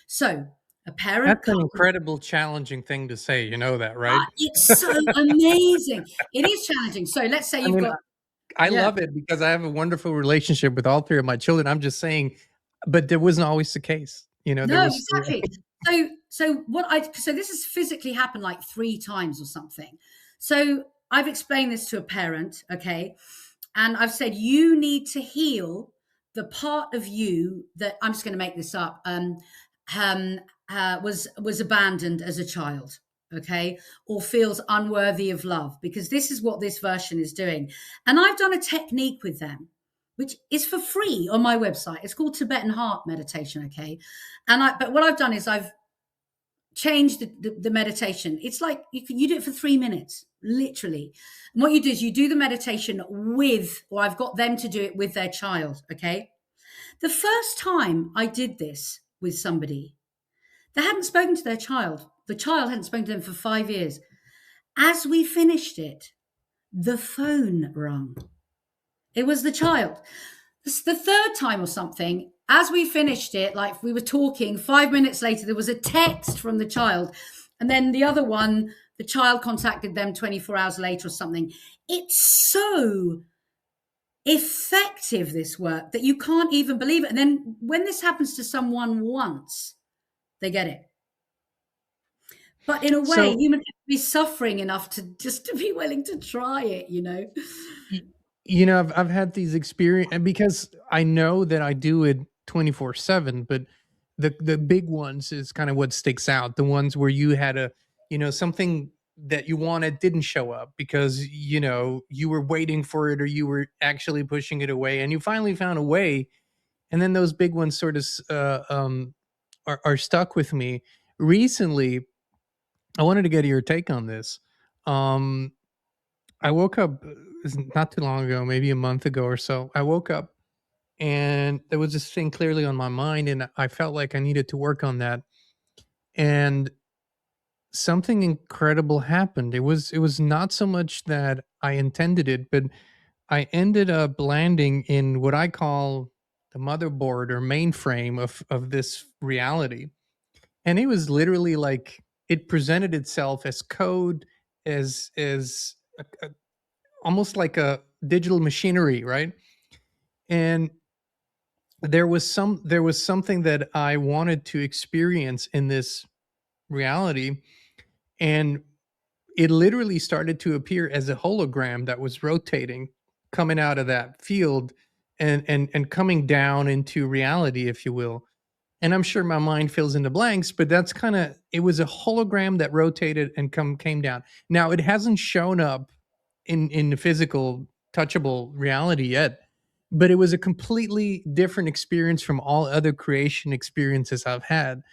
So a parent That's an comes. incredible challenging thing to say, you know that, right? It's so amazing. It is challenging. So let's say I you've mean, got, I yeah, love it because I have a wonderful relationship with all 3 of my children. I'm just saying, but there wasn't always the case. There no, was exactly. So this has physically happened like 3 times or something. So I've explained this to a parent, okay, and I've said you need to heal the part of you that, I'm just going to make this up, um, was abandoned as a child, okay, or feels unworthy of love, because this is what this version is doing. And I've done a technique with them, which is for free on my website. It's called Tibetan Heart Meditation, okay. But what I've done is I've changed the meditation. It's like you do it for 3 minutes, literally. And what you do is you do the meditation with, or I've got them to do it with their child, okay. The first time I did this with somebody, they hadn't spoken to their child. The child hadn't spoken to them for 5 years. As we finished it, the phone rang. It was the child. This is the third time or something. As we finished it, like we were talking, 5 minutes later, there was a text from the child. And then the other one, the child contacted them 24 hours later or something. It's so effective, this work, that you can't even believe it. And then when this happens to someone once, they get it. But in a way, so. humans have to be suffering enough to just to be willing to try it. y- I've had these experience, and because I know that I do it 24/7, but the big ones is kind of what sticks out. The ones where you had something that you wanted didn't show up because you were waiting for it, or you were actually pushing it away, and you finally found a way. And then those big ones sort of are stuck with me. Recently, I wanted to get your take on this. Um, I woke up not too long ago, maybe a month ago or so. I woke up and there was this thing clearly on my mind, and I felt like I needed to work on that. And something incredible happened. It was not so much that I intended it, but I ended up landing in what I call the motherboard or mainframe of this reality. And it was literally like it presented itself as code, as almost like a digital machinery, right? And there was something that I wanted to experience in this reality, and it literally started to appear as a hologram that was rotating, coming out of that field, and coming down into reality, if you will. And I'm sure my mind fills in the blanks, but that's kind of it was a hologram that rotated and came down. Now it hasn't shown up in the physical touchable reality yet, but it was a completely different experience from all other creation experiences I've had.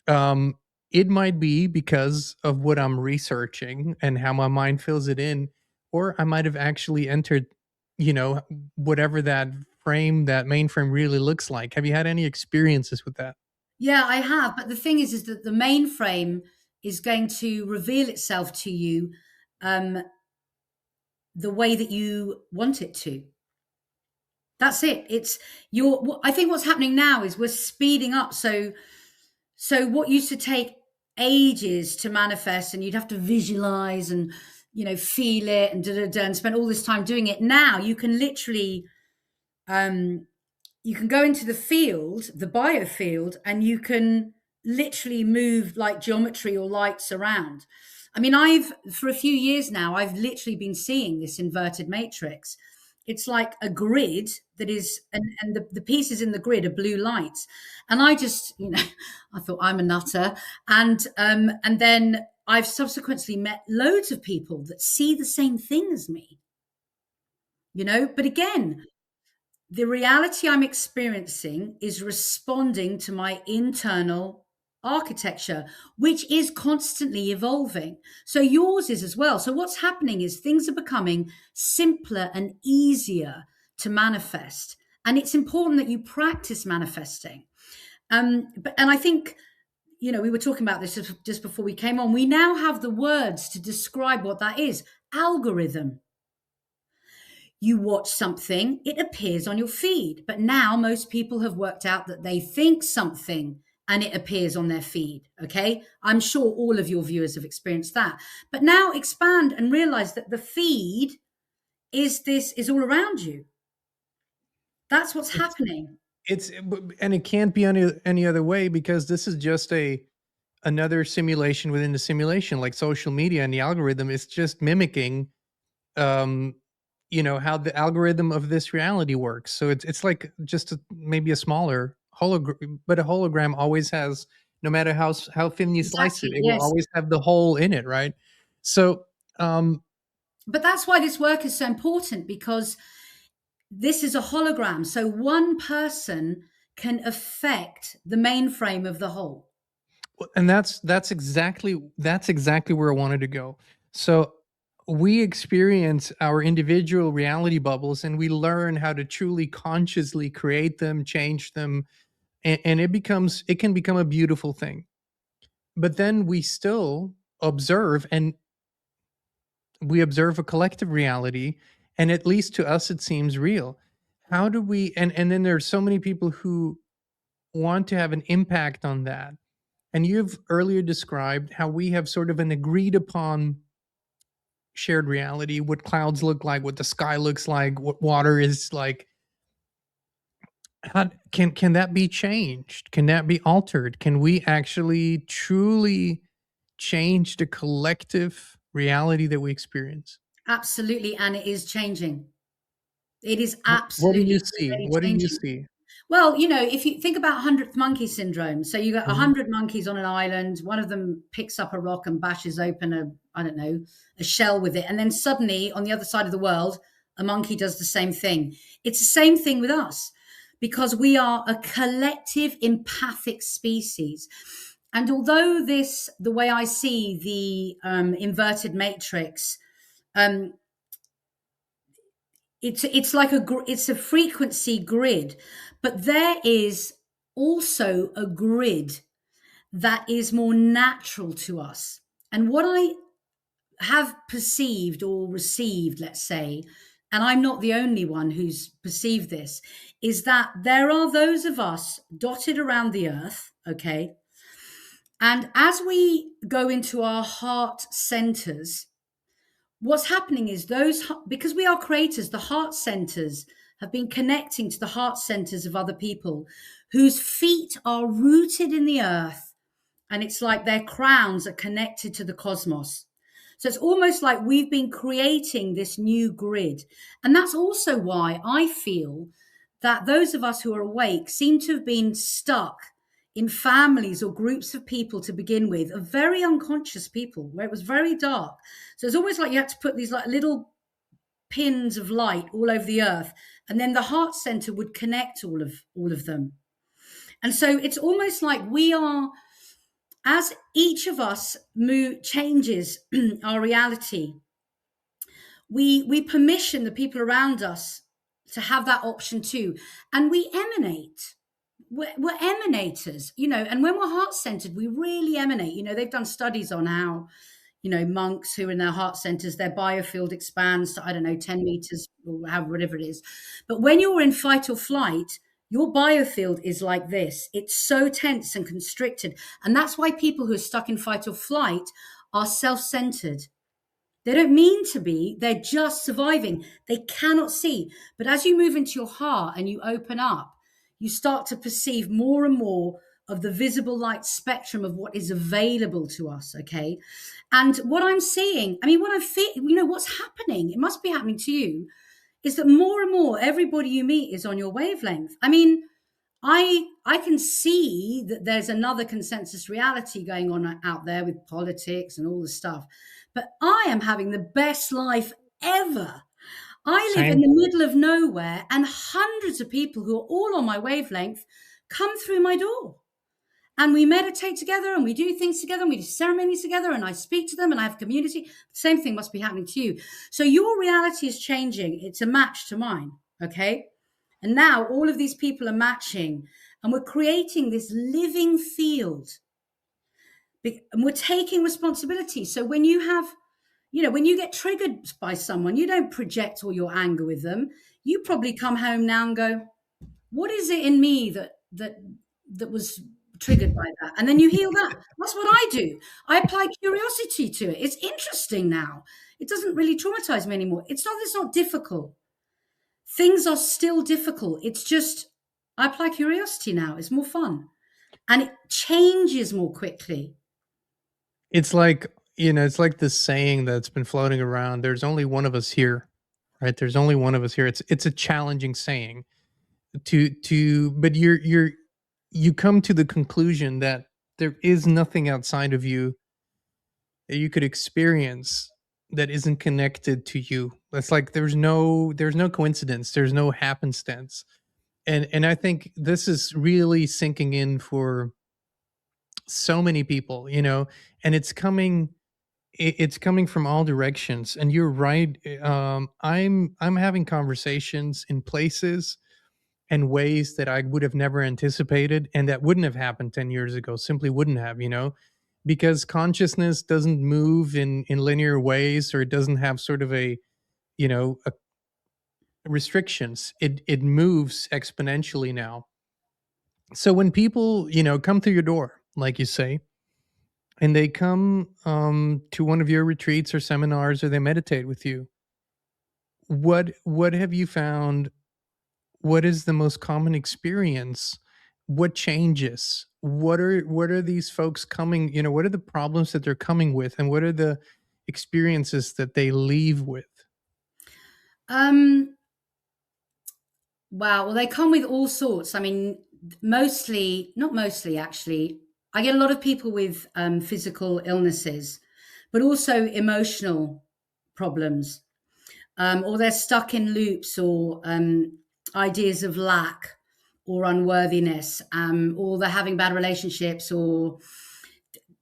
um it might be because of what I'm researching and how my mind fills it in, or I might have actually entered, you know whatever that mainframe really looks like. Have you had any experiences with that? Yeah, I have. But the thing is that the mainframe is going to reveal itself to you the way that you want it to. That's it. It's I think what's happening now is we're speeding up. So what used to take ages to manifest, and you'd have to visualize and, you know, feel it and and spend all this time doing it. Now you can literally, you can go into the field, the biofield, and you can literally move like geometry or lights around. I mean, for a few years now, I've literally been seeing this inverted matrix. It's like a grid that is, and the pieces in the grid are blue lights. And I just, you know, I thought I'm a nutter. And then I've subsequently met loads of people that see the same thing as me, you know, but again, the reality I'm experiencing is responding to my internal architecture, which is constantly evolving. So yours is as well. So what's happening is things are becoming simpler and easier to manifest. And it's important that you practice manifesting. And I think, you know, we were talking about this just before we came on. We now have the words to describe what that is. Algorithm. You watch something, it appears on your feed. But now most people have worked out that they think something and it appears on their feed. Okay. I'm sure all of your viewers have experienced that. But now expand and realize that the feed is all around you. That's what's happening. And it can't be any other way, because this is just another simulation within the simulation, like social media, and the algorithm is just mimicking you know, how the algorithm of this reality works. So it's like just maybe a smaller hologram, but a hologram always has, no matter how thin you slice it, it will always have the whole in it, right? So but that's why this work is so important, because this is a hologram. So one person can affect the mainframe of the whole. And that's exactly where I wanted to go. So we experience our individual reality bubbles, and we learn how to truly consciously create them, change them, and it can become a beautiful thing. But then we still observe, and we observe a collective reality, and at least to us it seems real. How do we, and then there's so many people who want to have an impact on that. And you've earlier described how we have sort of an agreed upon shared reality, what clouds look like, what the sky looks like, what water is like. How can that be changed? Can that be altered? Can we actually truly change the collective reality that we experience? Absolutely. And it is changing. It is What do absolutely you see? What do you see? Well, you know, if you think about 100th monkey syndrome, so you got 100 monkeys on an island, one of them picks up a rock and bashes open a shell with it. And then suddenly on the other side of the world, a monkey does the same thing. It's the same thing with us, because we are a collective empathic species. And although the way I see the inverted matrix, it's like it's a frequency grid, but there is also a grid that is more natural to us. And what I have perceived or received, let's say, and I'm not the only one who's perceived this, is that there are those of us dotted around the earth, okay? And as we go into our heart centers, what's happening is because we are creators, the heart centers have been connecting to the heart centers of other people whose feet are rooted in the earth, and it's like their crowns are connected to the cosmos. So it's almost like we've been creating this new grid. And that's also why I feel that those of us who are awake seem to have been stuck in families or groups of people to begin with, of very unconscious people, where it was very dark. So it's almost like you had to put these like little pins of light all over the earth, and then the heart center would connect all of them. And so it's almost like we are, as each of us changes our reality, we permission the people around us to have that option too, and we emanate. we're emanators, you know, and when we're heart-centered, we really emanate. You know, they've done studies on how, you know, monks who are in their heart centers, their biofield expands to, I don't know, 10 meters or however, whatever it is. But when you're in fight or flight, your biofield is like this. It's so tense and constricted. And that's why people who are stuck in fight or flight are self-centered. They don't mean to be, they're just surviving. They cannot see. But as you move into your heart and you open up, you start to perceive more and more of the visible light spectrum of what is available to us, okay? And what I'm seeing, I mean, what I feel, you know, what's happening, it must be happening to you, is that more and more everybody you meet is on your wavelength. I mean, I can see that there's another consensus reality going on out there with politics and all the stuff, but I am having the best life ever. I live in Same. the middle of nowhere, and hundreds of people who are all on my wavelength come through my door. And we meditate together and we do things together and we do ceremonies together and I speak to them and I have community. The same thing must be happening to you. So your reality is changing. It's a match to mine. Okay. And now all of these people are matching and we're creating this living field. And we're taking responsibility. So when you have, you know, when you get triggered by someone, you don't project all your anger with them. You probably come home now and go, what is it in me that was triggered by that? And then you heal that. That's what I do. I apply curiosity to it. It's interesting now. It doesn't really traumatize me anymore. It's not difficult. Things are still difficult. It's just I apply curiosity now. It's more fun. And it changes more quickly. It's like, you know, it's like this saying that's been floating around. There's only one of us here, right? There's only one of us here. It's a challenging saying but you come to the conclusion that there is nothing outside of you that you could experience that isn't connected to you. It's like there's no coincidence, there's no happenstance. And I think this is really sinking in for so many people, you know, and it's coming from all directions. And you're right. I'm having conversations in places and ways that I would have never anticipated and that wouldn't have happened 10 years ago, simply wouldn't have, you know, because consciousness doesn't move in linear ways, or it doesn't have sort of a, you know, a restrictions. It moves exponentially now. So when people, you know, come through your door, like you say, and they come to one of your retreats or seminars, or they meditate with you, what have you found? What is the most common experience? What changes? What are these folks coming, you know, what are the problems that they're coming with, and what are the experiences that they leave with? Um, wow. Well, they come with all sorts. I mean, mostly, not mostly actually. I get a lot of people with physical illnesses, but also emotional problems, or they're stuck in loops or ideas of lack or unworthiness, or they're having bad relationships, or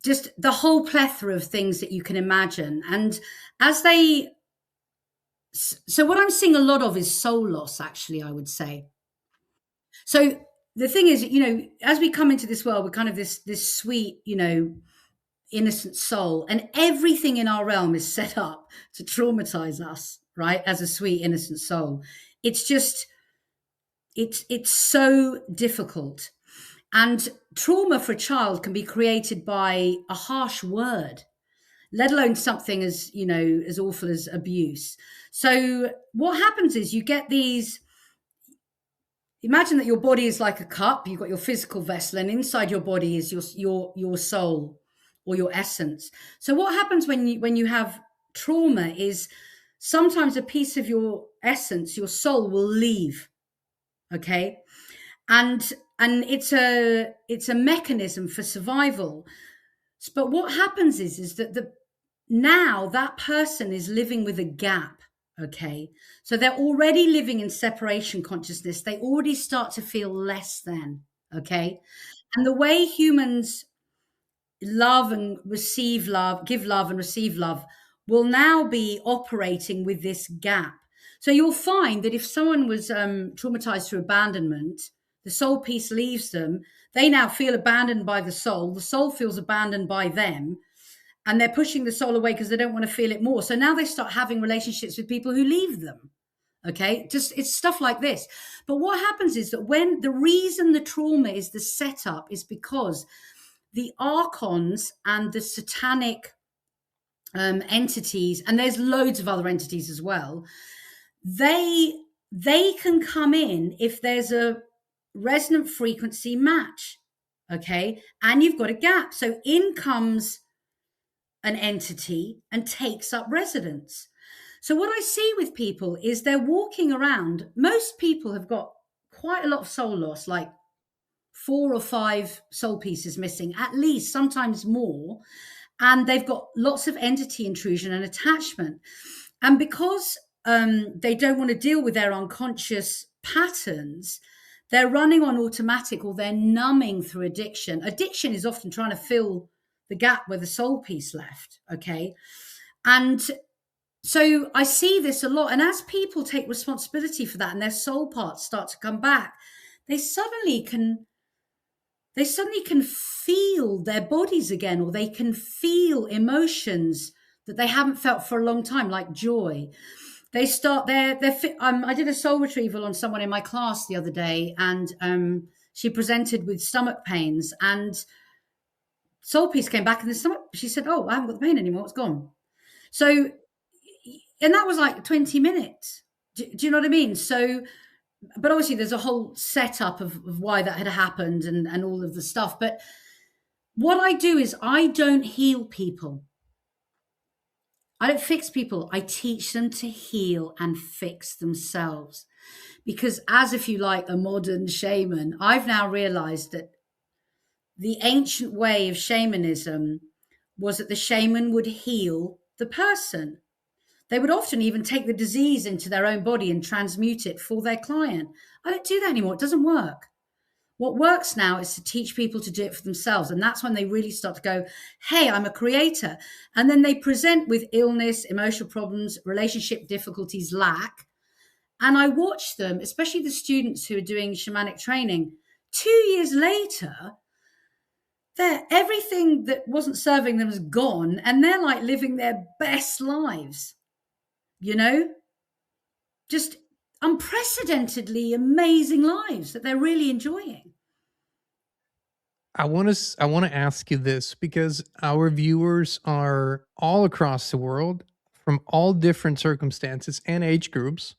just the whole plethora of things that you can imagine. And as they, so what I'm seeing a lot of is soul loss, actually, I would say. So the thing is, you know, as we come into this world, we're kind of this sweet, you know, innocent soul, and everything in our realm is set up to traumatize us, right? As a sweet innocent soul, it's just it's so difficult. And trauma for a child can be created by a harsh word, let alone something as, you know, as awful as abuse. So what happens is you get these, imagine that your body is like a cup. You've got your physical vessel, and inside your body is your soul or your essence. So what happens when you have trauma is sometimes a piece of your essence, your soul, will leave. Okay, and it's a mechanism for survival. But what happens is that now that person is living with a gap. Okay, so they're already living in separation consciousness. They already start to feel less than. Okay, and the way humans love and receive love, give love and receive love, will now be operating with this gap. So you'll find that if someone was traumatized through abandonment, the soul piece leaves them. They now feel abandoned by the soul feels abandoned by them, and they're pushing the soul away because they don't want to feel it more. So now they start having relationships with people who leave them. Okay, just it's stuff like this. But what happens is that when the reason the trauma is the setup is because the archons and the satanic entities, and there's loads of other entities as well, they can come in if there's a resonant frequency match. Okay, and you've got a gap. So in comes an entity and takes up residence. So what I see with people is they're walking around. Most people have got quite a lot of soul loss, like 4 or 5 soul pieces missing, at least, sometimes more. And they've got lots of entity intrusion and attachment. And because they don't want to deal with their unconscious patterns, they're running on automatic, or they're numbing through addiction. Addiction is often trying to fill the gap where the soul piece left. Okay. And so I see this a lot. And as people take responsibility for that and their soul parts start to come back, they suddenly can feel their bodies again, or they can feel emotions that they haven't felt for a long time, like joy. They start I did a soul retrieval on someone in my class the other day, and she presented with stomach pains, and soul piece came back in the stomach. She said, "Oh, I haven't got the pain anymore. It's gone." So, and that was like 20 minutes. Do you know what I mean? So, but obviously there's a whole setup of why that had happened and all of the stuff. But what I do is I don't heal people. I don't fix people. I teach them to heal and fix themselves. Because as, if you like, a modern shaman, I've now realized that the ancient way of shamanism was that the shaman would heal the person. They would often even take the disease into their own body and transmute it for their client. I don't do that anymore. It doesn't work. What works now is to teach people to do it for themselves. And that's when they really start to go, hey, I'm a creator. And then they present with illness, emotional problems, relationship difficulties, lack. And I watch them, especially the students who are doing shamanic training, 2 years later, everything that wasn't serving them is gone. And they're like living their best lives, you know, just unprecedentedly amazing lives that they're really enjoying. I want to ask you this, because our viewers are all across the world from all different circumstances and age groups.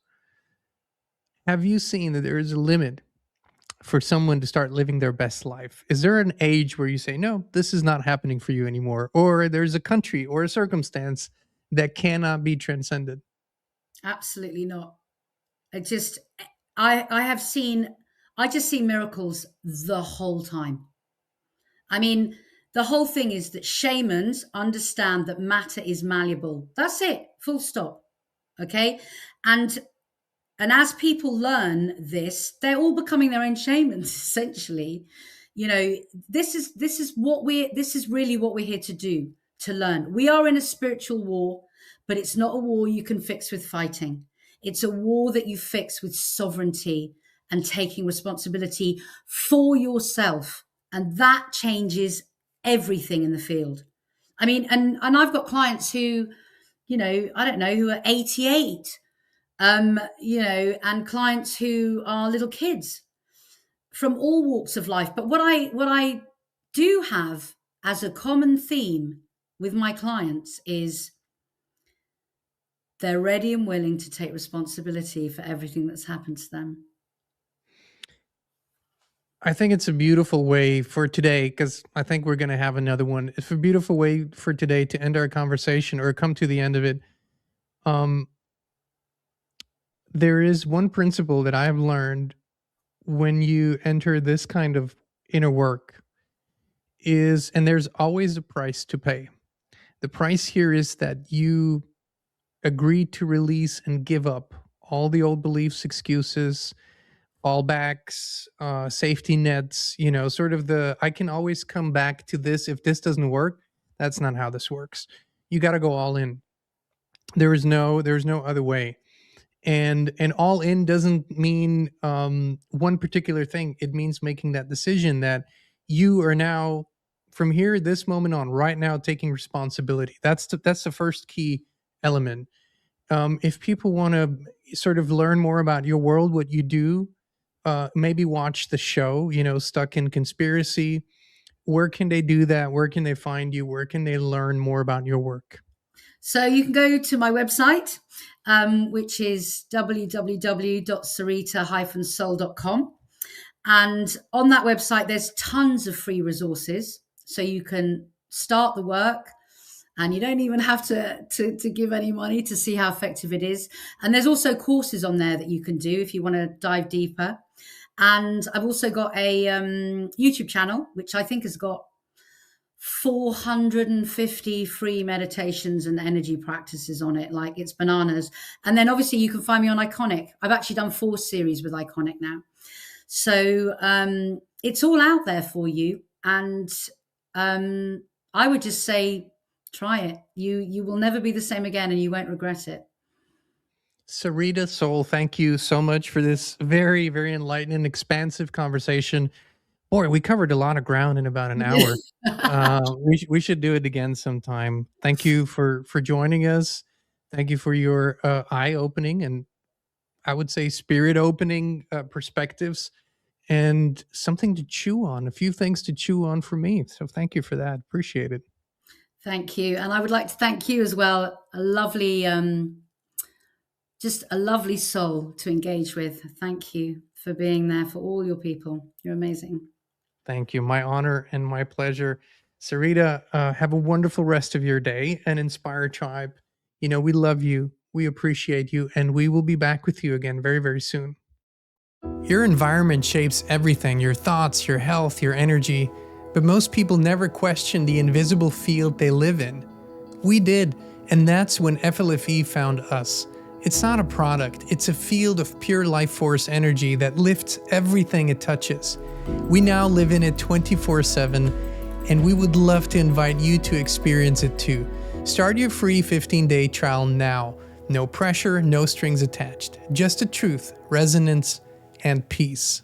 Have you seen that there is a limit for someone to start living their best life? Is there an age where you say, no, this is not happening for you anymore? Or there's a country or a circumstance that cannot be transcended? Absolutely not. I just see miracles the whole time. I mean, the whole thing is that shamans understand that matter is malleable. That's it, full stop. Okay. And as people learn this, they're all becoming their own shamans, essentially. You know, this is really what we're here to do, to learn. We are in a spiritual war, but it's not a war you can fix with fighting. It's a war that you fix with sovereignty and taking responsibility for yourself. And that changes everything in the field. I mean, and I've got clients who, you know, I don't know, who are 88, you know, and clients who are little kids from all walks of life. But what I do have as a common theme with my clients is they're ready and willing to take responsibility for everything that's happened to them. I think it's a beautiful way for today, because I think we're going to have another one. It's a beautiful way for today to end our conversation, or come to the end of it. There is one principle that I've learned when you enter this kind of inner work is, and there's always a price to pay. The price here is that you agree to release and give up all the old beliefs, excuses, fallbacks, safety nets, you know, sort of I can always come back to this if this doesn't work. That's not how this works. You got to go all in. There's no other way. And all in doesn't mean one particular thing. It means making that decision that you are now, from here, this moment on, right now, taking responsibility. That's the first key element. If people want to sort of learn more about your world, what you do, maybe watch the show, Stuck in Conspiracy. Where can they do that? Where can they find you? Where can they learn more about your work? So you can go to my website, which is www.sarita-sol.com. And on that website, there's tons of free resources. So you can start the work, and you don't even have to give any money to see how effective it is. And there's also courses on there that you can do if you want to dive deeper. And I've also got a YouTube channel, which I think has got 450 free meditations and energy practices on it. Like, it's bananas. And then obviously you can find me on Iconic. I've actually done 4 series with Iconic now. So it's all out there for you. And I would just say, try it. You will never be the same again, and you won't regret it. Sarita Sol, thank you so much for this very, very enlightening, expansive conversation. Boy, we covered a lot of ground in about an hour. We should do it again sometime. Thank you for joining us. Thank you for your eye-opening and, I would say, spirit-opening perspectives, and something to chew on, a few things to chew on for me. So thank you for that. Appreciate it. Thank you. And I would like to thank you as well. A lovely, just a lovely soul to engage with. Thank you for being there for all your people. You're amazing. Thank you. My honor and my pleasure. Sarita, have a wonderful rest of your day, and Inspire Tribe. We love you. We appreciate you, and we will be back with you again very, very soon. Your environment shapes everything: your thoughts, your health, your energy. But most people never question the invisible field they live in. We did, and that's when FLFE found us. It's not a product, it's a field of pure life force energy that lifts everything it touches. We now live in it 24/7, and we would love to invite you to experience it too. Start your free 15-day trial now. No pressure, no strings attached. Just the truth, resonance, and peace.